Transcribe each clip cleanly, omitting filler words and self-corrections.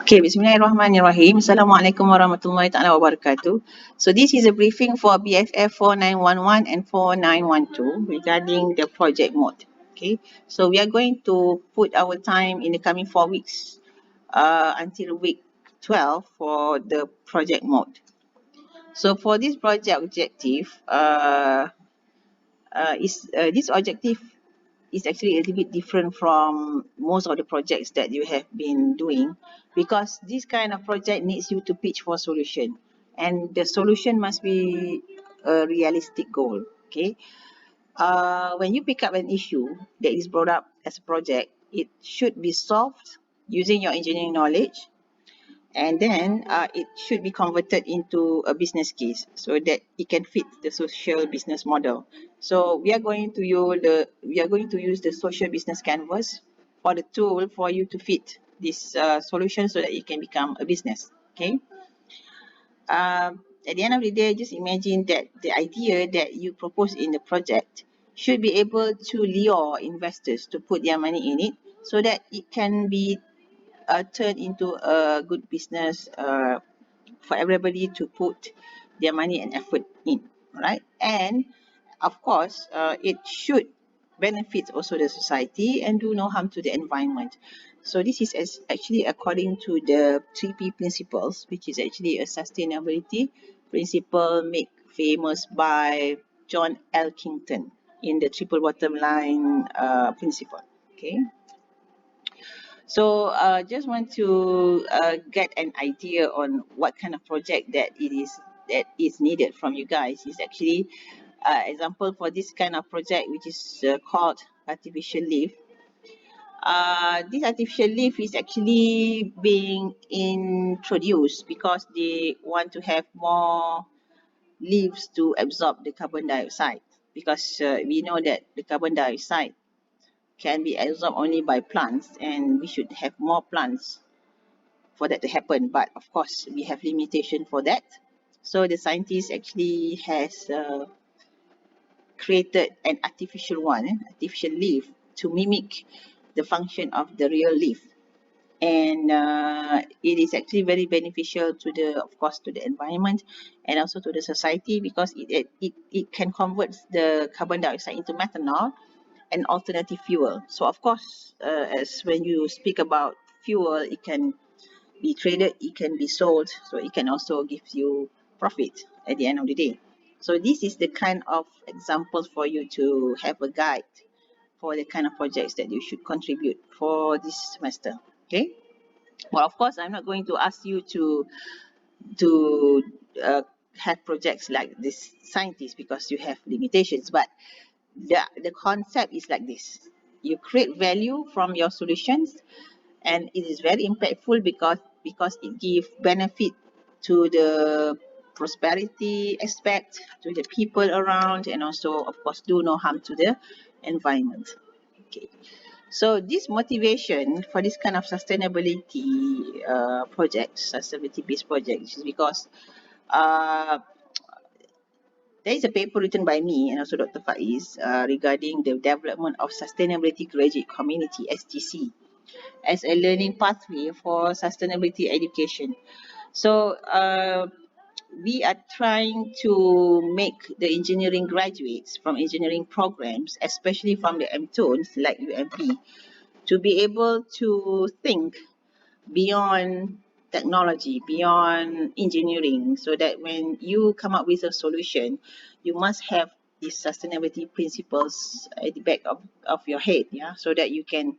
Okay, Bismillahirrahmanirrahim. Assalamualaikum warahmatullahi taala wabarakatuh. So this is a briefing for BFF 4911 and 4912 regarding the project mode. Okay, so we are going to put our time in the coming 4 weeks until week 12 for the project mode. So for this project objective, this objective is actually a little bit different from most of the projects that you have been doing, because this kind of project needs you to pitch for solution, and the solution must be a realistic goal. Okay, when you pick up an issue that is brought up as a project, it should be solved using your engineering knowledge, and then it should be converted into a business case so that it can fit the social business model. So we are going to use the social business canvas for the tool for you to fit this solution so that it can become a business. Okay. At the end of the day, just imagine that the idea that you propose in the project should be able to lure investors to put their money in it so that it can be turn into a good business for everybody to put their money and effort in, right? And of course, it should benefit also the society and do no harm to the environment. So this is actually according to the 3P principles, which is actually a sustainability principle made famous by John Elkington in the triple bottom line principle. Okay. So just want to get an idea on what kind of project that is needed from you guys. Is actually example for this kind of project, which is called artificial leaf. This artificial leaf is actually being introduced because they want to have more leaves to absorb the carbon dioxide, because we know that the carbon dioxide can be absorbed only by plants, and we should have more plants for that to happen. But of course, we have limitation for that. So the scientist actually has created an artificial leaf to mimic the function of the real leaf. And it is actually very beneficial to the, of course, to the environment and also to the society, because it can convert the carbon dioxide into methanol, an alternative fuel. So of course, as when you speak about fuel, it can be traded, it can be sold, so it can also give you profit at the end of the day. So this is the kind of examples for you to have a guide for the kind of projects that you should contribute for this semester. Okay. Well, of course, I'm not going to ask you to have projects like this scientist, because you have limitations. But the concept is like this: you create value from your solutions, and it is very impactful because it gives benefit to the prosperity aspect, to the people around, and also of course do no harm to the environment. Okay, so this motivation for this kind of sustainability projects, sustainability based projects, is because uh, there is a paper written by me and also Dr. Faiz regarding the development of sustainability graduate community, SGC, as a learning pathway for sustainability education. So we are trying to make the engineering graduates from engineering programs, especially from the MTONs like UMP, to be able to think beyond technology, beyond engineering, so that when you come up with a solution, you must have these sustainability principles at the back of your head, yeah, so that you can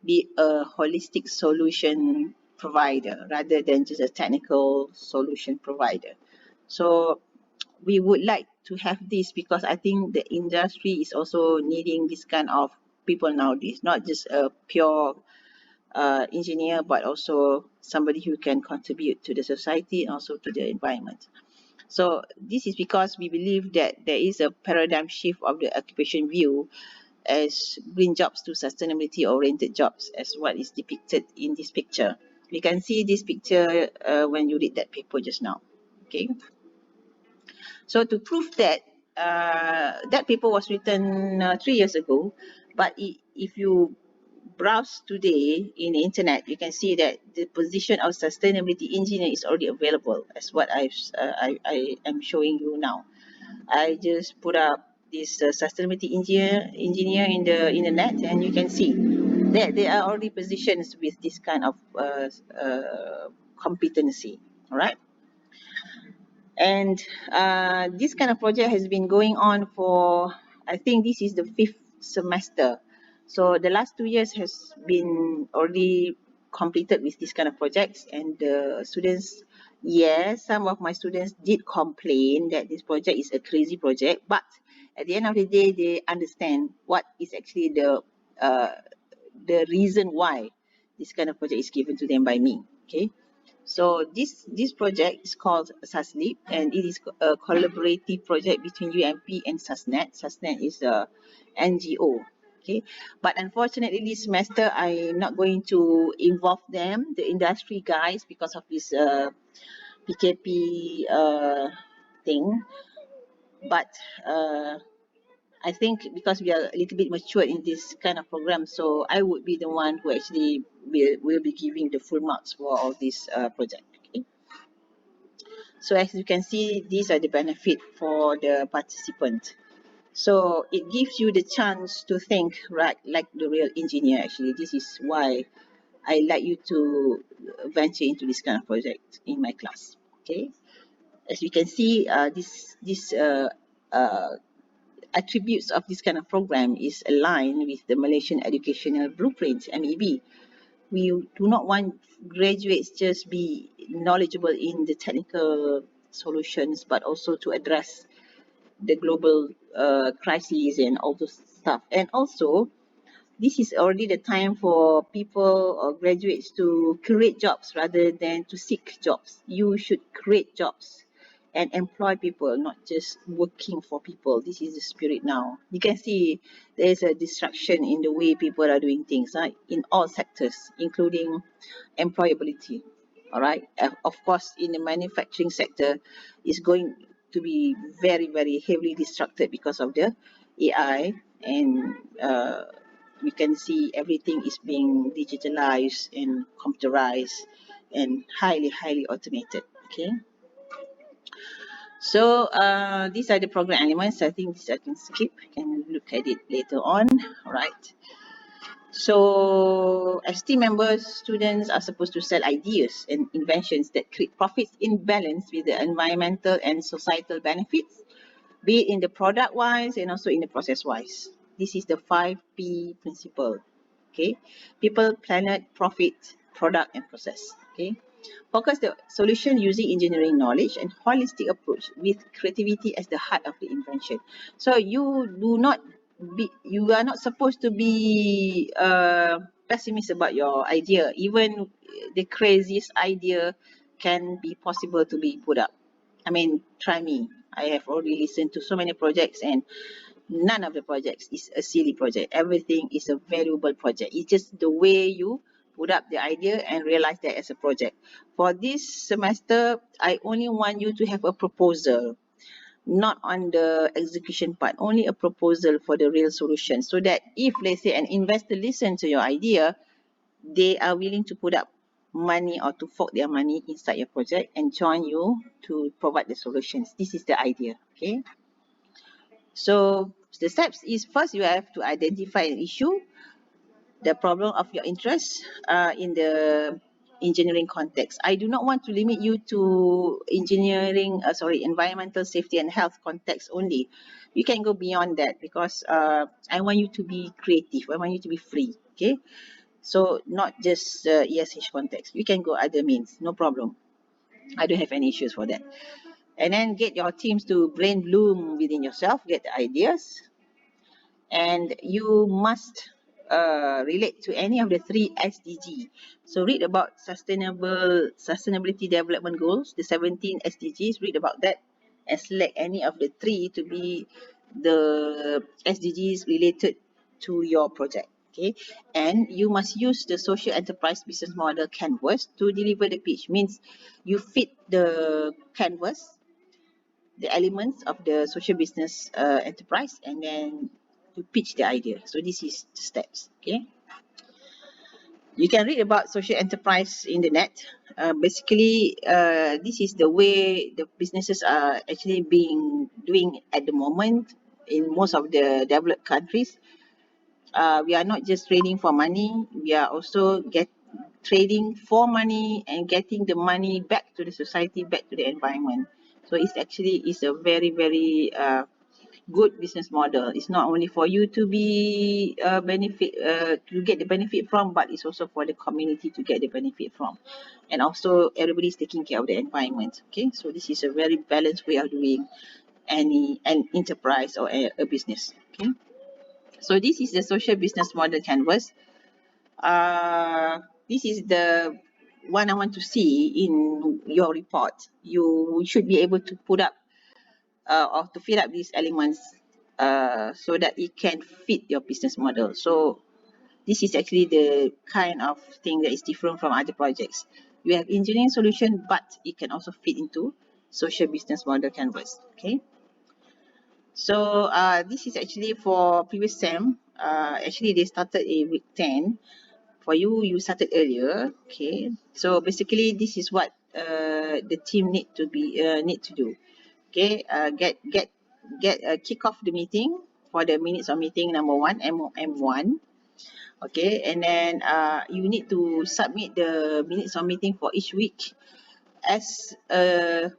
be a holistic solution provider rather than just a technical solution provider. So we would like to have this, because I think the industry is also needing this kind of people nowadays, not just a pure engineer, but also somebody who can contribute to the society and also to the environment. So this is because we believe that there is a paradigm shift of the occupation view as green jobs to sustainability oriented jobs, as what is depicted in this picture. We can see this picture when you read that paper just now. Okay. So to prove that, that paper was written 3 years ago, but if you browse today in the internet, you can see that the position of sustainability engineer is already available, as what I am showing you now. I just put up this sustainability engineer in the net, and you can see that there are already positions with this kind of competency. All right. And this kind of project has been going on for, I think this is the 5th semester. So the last 2 years has been already completed with this kind of projects, and the students, yes, some of my students did complain that this project is a crazy project, but at the end of the day, they understand what is actually uh, the reason why this kind of project is given to them by me. Okay. So this project is called SASLIP, and it is a collaborative project between UMP and SASNET. SASNET is a NGO. Okay, but unfortunately this semester I'm not going to involve them, the industry guys, because of this PKP thing. But I think because we are a little bit mature in this kind of program, so I would be the one who actually will be giving the full marks for all this project. Okay. So as you can see, these are the benefit for the participant. So it gives you the chance to think right like the real engineer. Actually, this is why I like you to venture into this kind of project in my class. Okay. As you can see, this uh, attributes of this kind of program is aligned with the Malaysian Educational Blueprint, MEB. We do not want graduates just be knowledgeable in the technical solutions, but also to address the global crises and all those stuff. And also, this is already the time for people or graduates to create jobs rather than to seek jobs. You should create jobs and employ people, not just working for people. This is the spirit now. You can see there is a distraction in the way people are doing things in all sectors, including employability. All right. Of course, in the manufacturing sector, is going to be very, very heavily distracted because of the AI, and we can see everything is being digitalized and computerized and highly, highly automated. Okay. So these are the program elements. I think this I can skip. I can look at it later on. All right. So, as team members, students are supposed to sell ideas and inventions that create profits in balance with the environmental and societal benefits, be it in the product wise and also in the process wise. This is the 5P principle. Okay, people, planet, profit, product, and process. Okay, focus the solution using engineering knowledge and holistic approach with creativity as the heart of the invention. So you are not supposed to be pessimist about your idea. Even the craziest idea can be possible to be put up. I mean, try me. I have already listened to so many projects, and none of the projects is a silly project. Everything is a valuable project. It's just the way you put up the idea and realize that as a project. For this semester, I only want you to have a proposal, not on the execution part, only a proposal for the real solution, so that if, let's say, an investor listen to your idea, they are willing to put up money or to fork their money inside your project and join you to provide the solutions. This is the idea. Okay. So the steps is, first you have to identify an issue, the problem of your interest in the engineering context. I do not want to limit you to environmental safety and health context only. You can go beyond that, because I want you to be creative. I want you to be free. Okay. So not just ESH context. You can go other means, no problem. I don't have any issues for that. And then get your teams to brain bloom within yourself, get the ideas, and you must relate to any of the 3 SDG. So read about sustainability development goals, the 17 SDGs, read about that and select any of the 3 to be the SDGs related to your project. Okay, and you must use the social enterprise business model canvas to deliver the pitch. Means you fit the canvas, the elements of the social business enterprise, and then you pitch the idea. So this is the steps. Okay. You can read about social enterprise in the net. Basically, this is the way the businesses are actually being doing at the moment in most of the developed countries. We are not just trading for money, we are also trading for money and getting the money back to the society, back to the environment. So it's a very, very good business model. It's not only for you to be benefit to get the benefit from, but it's also for the community to get the benefit from, and also everybody's taking care of the environment. Okay, so this is a very balanced way of doing an enterprise or a business. Okay, so this is the social business model canvas. This is the one I want to see in your report. You should be able to put up or to fill up these elements so that it can fit your business model. So this is actually the kind of thing that is different from other projects. You have engineering solution, but it can also fit into social business model canvas. Okay. So this is actually for previous SEM. Actually, they started in week 10. For you, you started earlier. Okay. So basically, this is what the team need to do. Okay, kick off the meeting for the minutes of meeting number one, M1. Okay, and then you need to submit the minutes of meeting for each week as an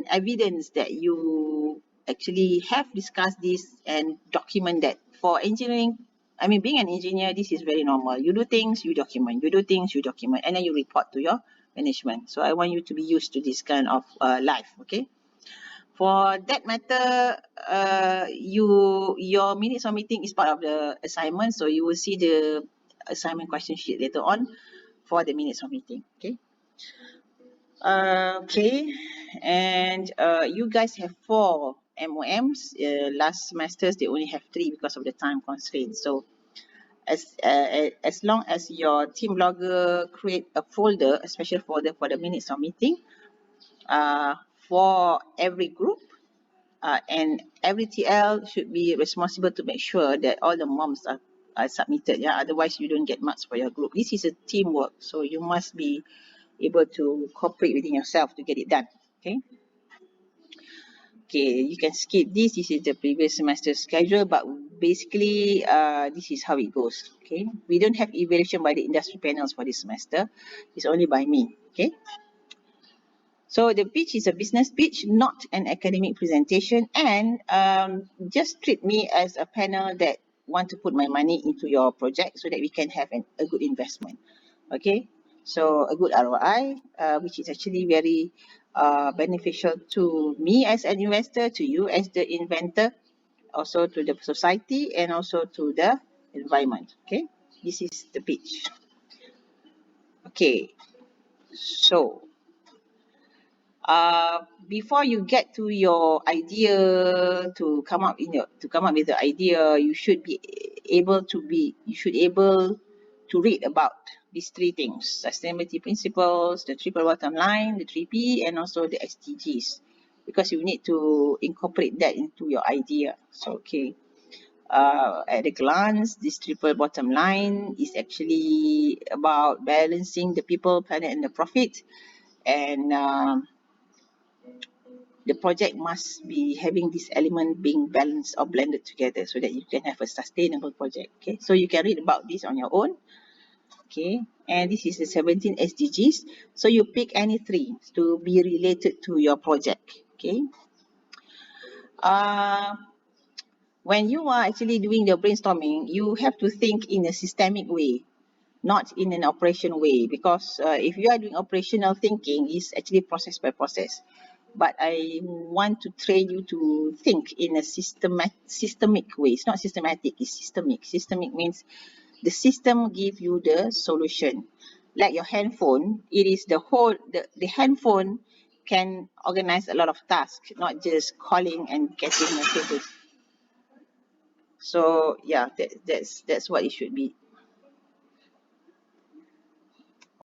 evidence that you actually have discussed this and document that. For engineering, I mean, being an engineer, this is very normal. You do things, you document. You do things, you document, and then you report to your management. So I want you to be used to this kind of life. Okay. For that matter, your minutes of meeting is part of the assignment, so you will see the assignment question sheet later on for the minutes of meeting. Okay. Okay, and you guys have 4 MOMs. Last semesters they only have 3 because of the time constraint. So as long as your team blogger create a folder, especially for the minutes of meeting, for every group. And every TL should be responsible to make sure that all the MOMs are submitted. Yeah, otherwise you don't get marks for your group. This is a teamwork, so you must be able to cooperate within yourself to get it done. Okay. Okay, you can skip this. This is the previous semester schedule, but basically, this is how it goes. Okay, we don't have evaluation by the industry panels for this semester. It's only by me. Okay. So the pitch is a business pitch, not an academic presentation, and just treat me as a panel that want to put my money into your project so that we can have a good investment. Okay, so a good ROI, which is actually very beneficial to me as an investor, to you as the inventor, also to the society, and also to the environment. Okay, this is the pitch. Okay, so before you get to your idea to come up with the idea, you should able to read about these 3 things: sustainability principles, the triple bottom line, the 3P, and also the SDGs, because you need to incorporate that into your idea. So okay, at a glance, this triple bottom line is actually about balancing the people, planet, and the profit. And the project must be having this element being balanced or blended together so that you can have a sustainable project. Okay, so you can read about this on your own. Okay, and this is the 17 SDGs. So you pick any 3 to be related to your project. Okay. When you are actually doing the brainstorming, you have to think in a systemic way, not in an operation way, because if you are doing operational thinking, it's actually process by process. But I want to train you to think in a systemic way. It's not systematic, it's systemic. Systemic means the system give you the solution. Like your handphone, it is the handphone can organize a lot of tasks, not just calling and getting messages. So yeah, that's what it should be.